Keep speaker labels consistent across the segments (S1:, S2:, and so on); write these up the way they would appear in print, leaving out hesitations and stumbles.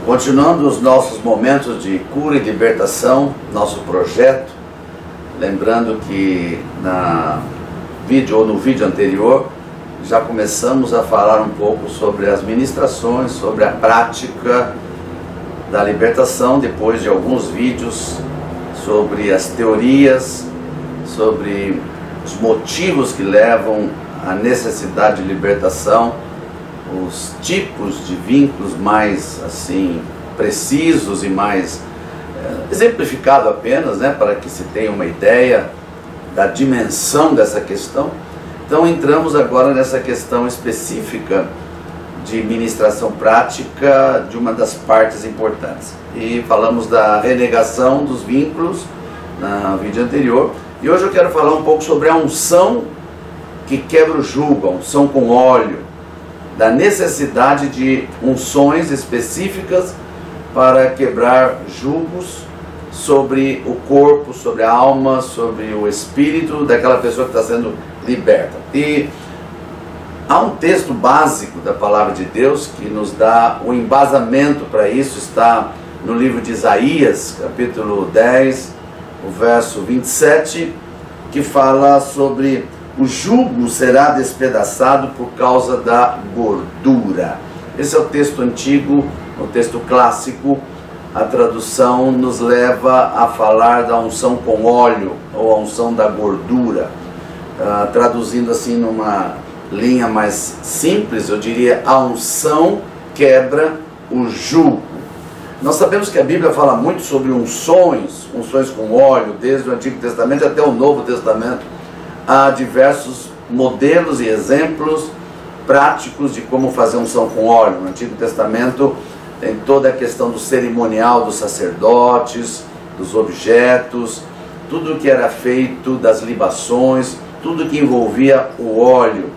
S1: Continuando os nossos momentos de cura e libertação, nosso projeto, lembrando que no vídeo anterior já começamos a falar um pouco sobre as ministrações, sobre a prática da libertação, depois de alguns vídeos sobre as teorias, sobre os motivos que levam à necessidade de libertação, os tipos de vínculos mais assim precisos e mais exemplificado apenas, para que se tenha uma ideia da dimensão dessa questão. Então entramos agora nessa questão específica de ministração prática de uma das partes importantes. E falamos da renegação dos vínculos no vídeo anterior. E hoje eu quero falar um pouco sobre a unção que quebra o jugo, a unção com óleo, da necessidade de unções específicas para quebrar jugos sobre o corpo, sobre a alma, sobre o espírito daquela pessoa que está sendo liberta. E há um texto básico da palavra de Deus que nos dá o embasamento para isso, está no livro de Isaías, capítulo 10, o verso 27, que fala sobre o jugo será despedaçado por causa da gordura. Esse é o texto antigo, o texto clássico. A tradução nos leva a falar da unção com óleo, ou a unção da gordura. Traduzindo assim numa linha mais simples, eu diria: a unção quebra o jugo. Nós sabemos que a Bíblia fala muito sobre unções com óleo, desde o Antigo Testamento até o Novo Testamento. Há diversos modelos e exemplos práticos de como fazer unção com óleo. No Antigo Testamento tem toda a questão do cerimonial dos sacerdotes, dos objetos, tudo que era feito, das libações, tudo que envolvia o óleo.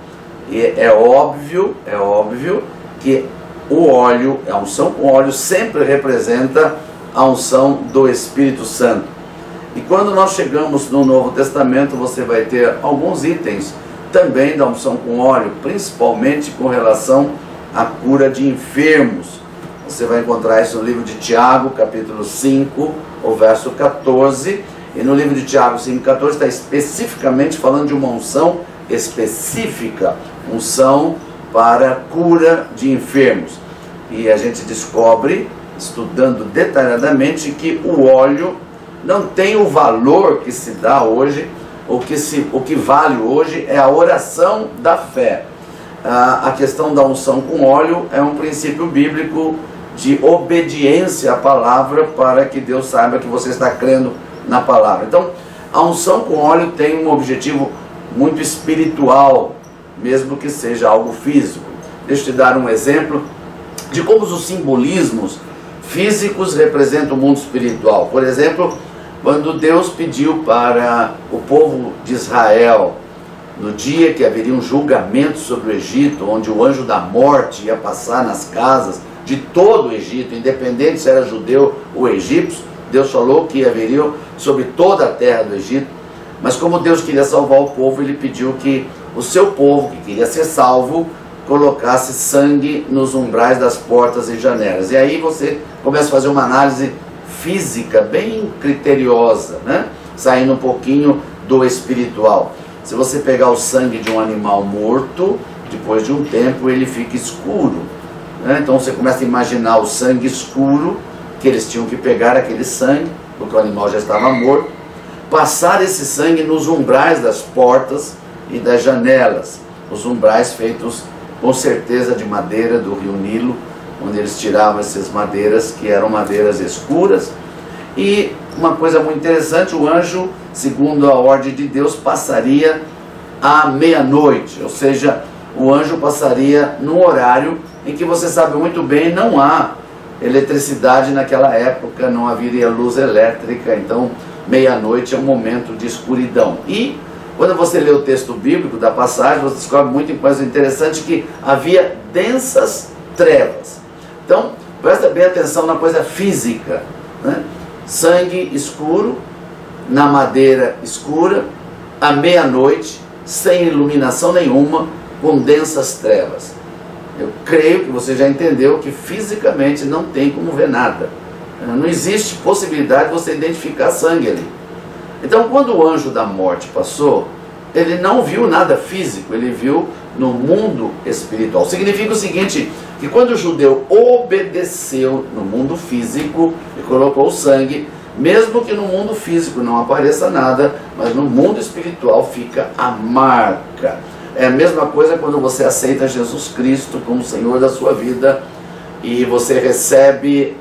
S1: E é óbvio que o óleo, a unção com óleo, sempre representa a unção do Espírito Santo. E quando nós chegamos no Novo Testamento, você vai ter alguns itens também da unção com óleo, principalmente com relação à cura de enfermos. Você vai encontrar isso no livro de Tiago, capítulo 5, o verso 14. E no livro de Tiago 5, 14, está especificamente falando de uma unção específica, unção para cura de enfermos. E a gente descobre, estudando detalhadamente, que o óleo não tem o valor que se dá hoje. O que vale hoje é a oração da fé. A questão da unção com óleo é um princípio bíblico de obediência à palavra, para que Deus saiba que você está crendo na palavra. Então, a unção com óleo tem um objetivo muito espiritual, mesmo que seja algo físico. Deixa eu te dar um exemplo de como os simbolismos físicos representam o mundo espiritual. Por exemplo, quando Deus pediu para o povo de Israel, no dia que haveria um julgamento sobre o Egito, onde o anjo da morte ia passar nas casas de todo o Egito, independente se era judeu ou egípcio, Deus falou que haveria sobre toda a terra do Egito. Mas como Deus queria salvar o povo, Ele pediu que o seu povo, que queria ser salvo, colocasse sangue nos umbrais das portas e janelas. E aí você começa a fazer uma análise física bem criteriosa, saindo um pouquinho do espiritual. Se você pegar o sangue de um animal morto, depois de um tempo ele fica escuro, então você começa a imaginar o sangue escuro, que eles tinham que pegar aquele sangue, porque o animal já estava morto, passar esse sangue nos umbrais das portas e das janelas, os umbrais feitos com certeza de madeira do rio Nilo, onde eles tiravam essas madeiras, que eram madeiras escuras. E uma coisa muito interessante, o anjo, segundo a ordem de Deus, passaria à meia-noite, ou seja, o anjo passaria num horário em que você sabe muito bem, não há eletricidade naquela época, não haveria luz elétrica, então meia-noite é um momento de escuridão. E quando você lê o texto bíblico da passagem, você descobre muito coisa interessante, que havia densas trevas. Então, presta bem atenção na coisa física, sangue escuro, na madeira escura, à meia-noite, sem iluminação nenhuma, com densas trevas. eu creio que você já entendeu que fisicamente não tem como ver nada. Não existe possibilidade de você identificar sangue ali. Então, quando o anjo da morte passou, ele não viu nada físico, ele viu no mundo espiritual. Significa o seguinte, que quando o judeu obedeceu no mundo físico e colocou o sangue, mesmo que no mundo físico não apareça nada, mas no mundo espiritual fica a marca. É a mesma coisa quando você aceita Jesus Cristo como Senhor da sua vida e você recebe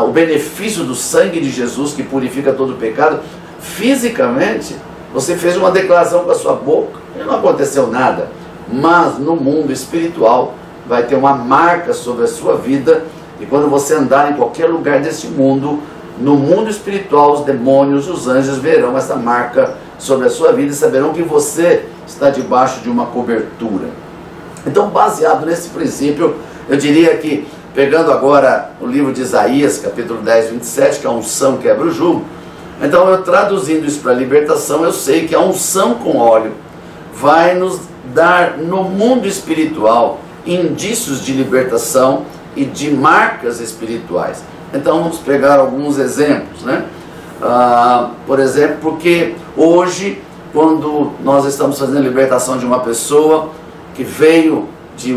S1: o benefício do sangue de Jesus que purifica todo o pecado. Fisicamente, você fez uma declaração com a sua boca e não aconteceu nada, mas no mundo espiritual vai ter uma marca sobre a sua vida, e quando você andar em qualquer lugar deste mundo, no mundo espiritual, os demônios, os anjos verão essa marca sobre a sua vida e saberão que você está debaixo de uma cobertura. Então, baseado nesse princípio, eu diria que, pegando agora o livro de Isaías, capítulo 10, 27, que a unção quebra o jugo, então eu traduzindo isso para a libertação, eu sei que a unção com óleo vai nos dar no mundo espiritual indícios de libertação e de marcas espirituais. Então vamos pegar alguns exemplos, né? Por exemplo, porque hoje, quando nós estamos fazendo a libertação de uma pessoa que veio de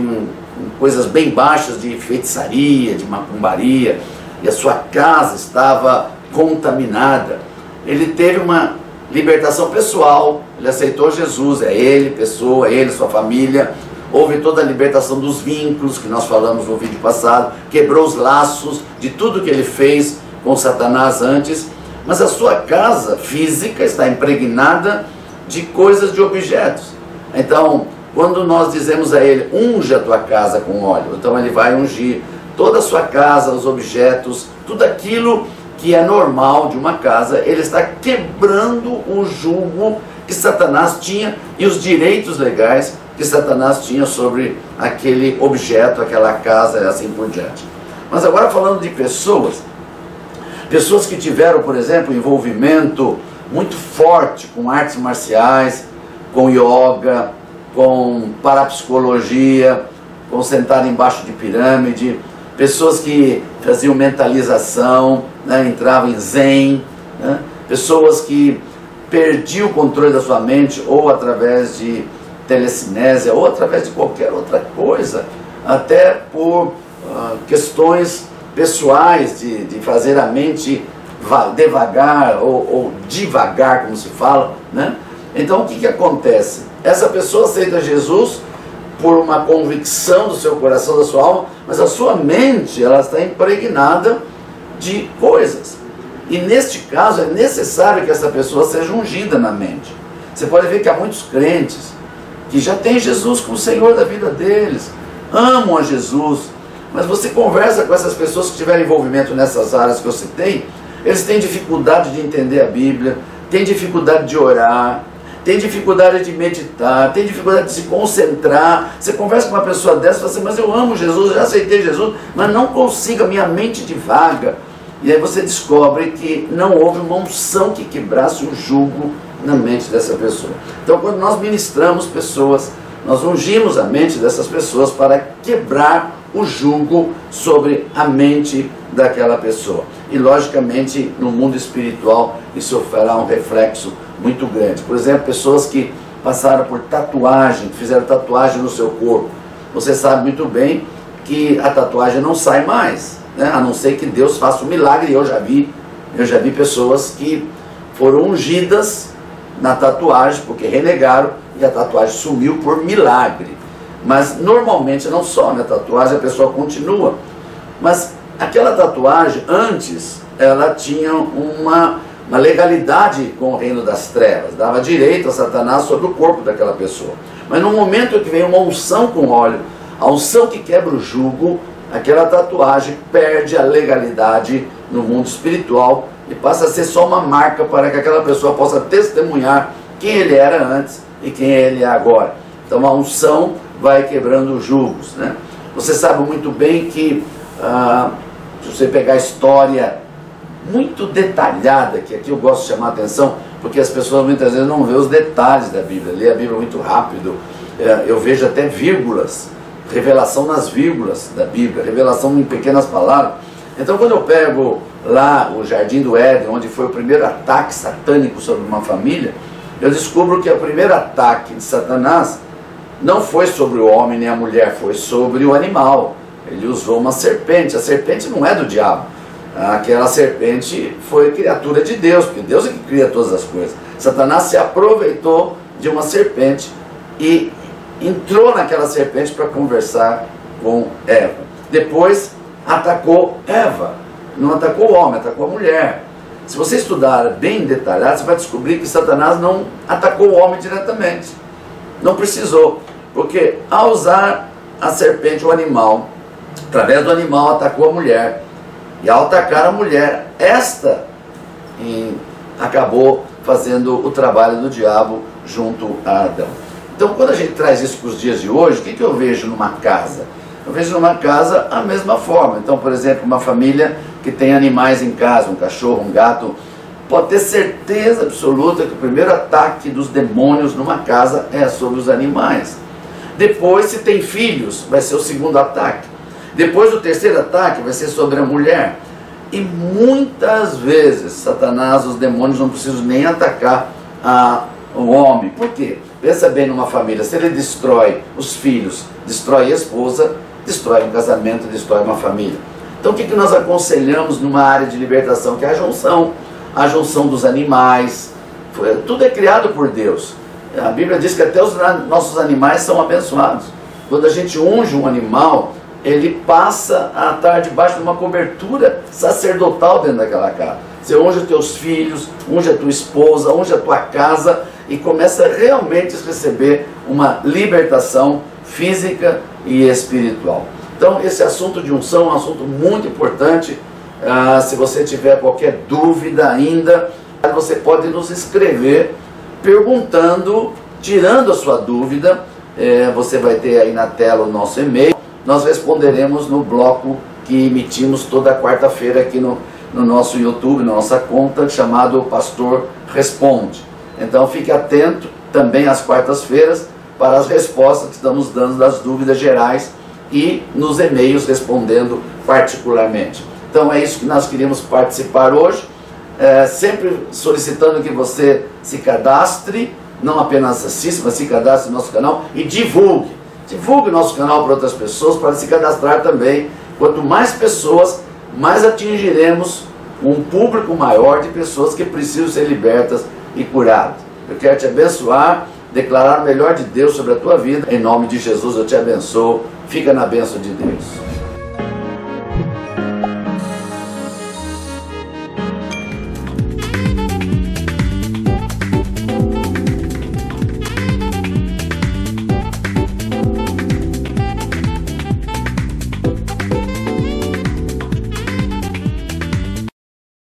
S1: coisas bem baixas, de feitiçaria, de macumbaria, e a sua casa estava contaminada, ele teve uma libertação pessoal, ele aceitou Jesus, é ele, pessoa, é ele, sua família. Houve toda a libertação dos vínculos, que nós falamos no vídeo passado, quebrou os laços de tudo que ele fez com Satanás antes, mas a sua casa física está impregnada de coisas, de objetos. Então, quando nós dizemos a ele, unge a tua casa com óleo, então ele vai ungir toda a sua casa, os objetos, tudo aquilo que é normal de uma casa. Ele está quebrando o jugo que Satanás tinha e os direitos legais que Satanás tinha sobre aquele objeto, aquela casa e assim por diante. Mas agora falando de pessoas que tiveram, por exemplo, envolvimento muito forte com artes marciais, com yoga, com parapsicologia, com sentar embaixo de pirâmide, pessoas que faziam mentalização, né, entravam em zen, né, pessoas que perdiam o controle da sua mente ou através de telecinésia ou através de qualquer outra coisa, até por questões pessoais de fazer a mente devagar ou devagar, como se fala, né? Então o que acontece? Essa pessoa aceita Jesus por uma convicção do seu coração, da sua alma, mas a sua mente, ela está impregnada de coisas. E neste caso é necessário que essa pessoa seja ungida na mente. Você pode ver que há muitos crentes que já têm Jesus como Senhor da vida deles, amam a Jesus, mas você conversa com essas pessoas que tiveram envolvimento nessas áreas que eu citei, eles têm dificuldade de entender a Bíblia, têm dificuldade de orar, tem dificuldade de meditar, tem dificuldade de se concentrar. Você conversa com uma pessoa dessa e fala assim, mas eu amo Jesus, eu já aceitei Jesus, mas não consigo, a minha mente divaga. E aí você descobre que não houve uma unção que quebrasse o jugo na mente dessa pessoa. Então, quando nós ministramos pessoas, nós ungimos a mente dessas pessoas para quebrar o jugo sobre a mente daquela pessoa. E, logicamente, no mundo espiritual, isso fará um reflexo muito grande. Por exemplo, pessoas que passaram por tatuagem, que fizeram tatuagem no seu corpo. Você sabe muito bem que a tatuagem não sai mais, né? A não ser que Deus faça um milagre. Eu já vi pessoas que foram ungidas na tatuagem porque renegaram e a tatuagem sumiu por milagre. Mas normalmente não some a tatuagem, a pessoa continua. Mas aquela tatuagem antes, ela tinha uma legalidade com o reino das trevas, dava direito a Satanás sobre o corpo daquela pessoa. Mas no momento que vem uma unção com óleo, a unção que quebra o jugo, aquela tatuagem perde a legalidade no mundo espiritual e passa a ser só uma marca para que aquela pessoa possa testemunhar quem ele era antes e quem ele é agora. Então a unção vai quebrando os jugos, né? Você sabe muito bem que se você pegar a história muito detalhada, que aqui eu gosto de chamar a atenção, porque as pessoas muitas vezes não vê os detalhes da Bíblia, lê a Bíblia muito rápido, eu vejo até vírgulas revelação nas vírgulas da Bíblia, revelação em pequenas palavras. Então quando eu pego lá o Jardim do Éden, onde foi o primeiro ataque satânico sobre uma família, eu descubro que o primeiro ataque de Satanás não foi sobre o homem nem a mulher, foi sobre o animal. Ele usou uma serpente. A serpente não é do diabo. Aquela serpente foi criatura de Deus, porque Deus é que cria todas as coisas. Satanás se aproveitou de uma serpente e entrou naquela serpente para conversar com Eva. Depois atacou Eva. Não atacou o homem, atacou a mulher. Se você estudar bem detalhado, você vai descobrir que Satanás não atacou o homem diretamente. Não precisou. Porque ao usar a serpente, o animal, através do animal atacou a mulher. E ao atacar a mulher, esta acabou fazendo o trabalho do diabo junto a Adão. Então quando a gente traz isso para os dias de hoje, o que eu vejo numa casa? Eu vejo numa casa a mesma forma. Então, por exemplo, uma família que tem animais em casa, um cachorro, um gato, pode ter certeza absoluta que o primeiro ataque dos demônios numa casa é sobre os animais. Depois, se tem filhos, vai ser o segundo ataque. Depois do terceiro ataque vai ser sobre a mulher. E muitas vezes Satanás, os demônios não precisam nem atacar o homem. Por quê? Pensa bem numa família, se ele destrói os filhos, destrói a esposa, destrói um casamento, destrói uma família. Então o que nós aconselhamos numa área de libertação? Que é a junção dos animais. Tudo é criado por Deus. A Bíblia diz que até os nossos animais são abençoados. Quando a gente unge um animal, ele passa a estar debaixo de uma cobertura sacerdotal dentro daquela casa. Você unge os teus filhos, unge a tua esposa, unge a tua casa e começa realmente a receber uma libertação física e espiritual. Então esse assunto de unção é um assunto muito importante. Se você tiver qualquer dúvida ainda, você pode nos escrever perguntando, tirando a sua dúvida. Você vai ter aí na tela o nosso e-mail. Nós responderemos no bloco que emitimos toda quarta-feira aqui no nosso YouTube, na nossa conta, chamado Pastor Responde. Então fique atento também às quartas-feiras para as respostas que estamos dando das dúvidas gerais e nos e-mails respondendo particularmente. Então é isso que nós queríamos participar hoje, sempre solicitando que você se cadastre, não apenas assista, mas se cadastre no nosso canal e divulgue. Divulgue o nosso canal para outras pessoas, para se cadastrar também. Quanto mais pessoas, mais atingiremos um público maior de pessoas que precisam ser libertas e curadas. Eu quero te abençoar, declarar o melhor de Deus sobre a tua vida. Em nome de Jesus eu te abençoo. Fica na bênção de Deus.